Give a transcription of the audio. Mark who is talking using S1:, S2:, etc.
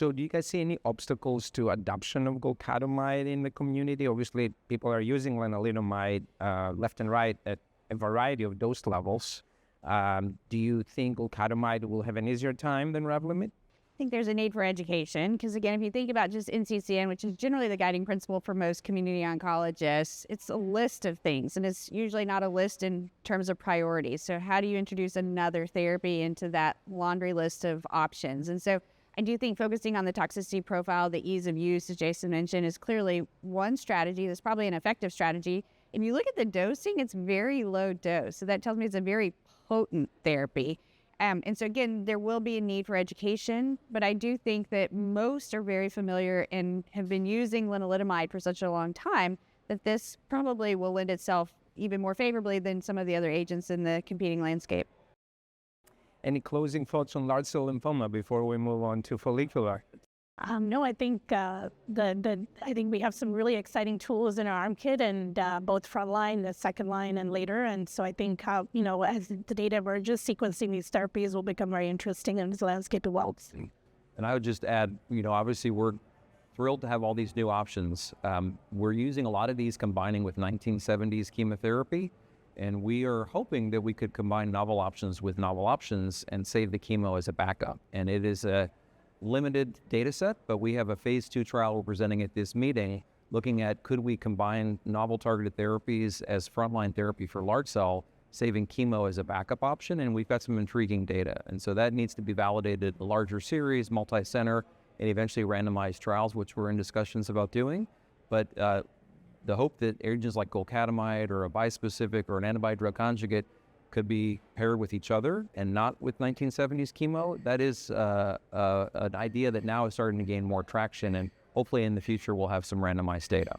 S1: So do you guys see any obstacles to adoption of golcadomide in the community? Obviously, people are using lenalidomide left and right at a variety of dose levels. Do you think golcadomide will have an easier time than Revlimid?
S2: I think there's a need for education because, again, if you think about just NCCN, which is generally the guiding principle for most community oncologists, it's a list of things, and it's usually not a list in terms of priorities. So how do you introduce another therapy into that laundry list of options? And so I do think focusing on the toxicity profile, the ease of use, as Jason mentioned, is clearly one strategy. That's probably an effective strategy. If you look at the dosing, it's very low dose. So that tells me it's a very potent therapy. And so, again, there will be a need for education, but I do think that most are very familiar and have been using lenalidomide for such a long time that this probably will lend itself even more favorably than some of the other agents in the competing landscape.
S1: Any closing thoughts on large cell lymphoma before we move on to follicular?
S3: No, I think I think we have some really exciting tools in our arm kit, and both frontline, the second line, and later. And so I think as the data emerges, sequencing these therapies will become very interesting, and this landscape evolves.
S4: And I would just add, obviously we're thrilled to have all these new options. We're using a lot of these combining with 1970s chemotherapy, and we are hoping that we could combine novel options with novel options and save the chemo as a backup. And it is a limited data set, but we have a phase 2 trial we're presenting at this meeting looking at could we combine novel targeted therapies as frontline therapy for large cell, saving chemo as a backup option, and we've got some intriguing data. And so that needs to be validated, a larger series, multi-center, and eventually randomized trials, which we're in discussions about doing. But the hope that agents like golcadomide or a bispecific or an antibody drug conjugate could be paired with each other and not with 1970s chemo, that is an idea that now is starting to gain more traction, and hopefully in the future we'll have some randomized data.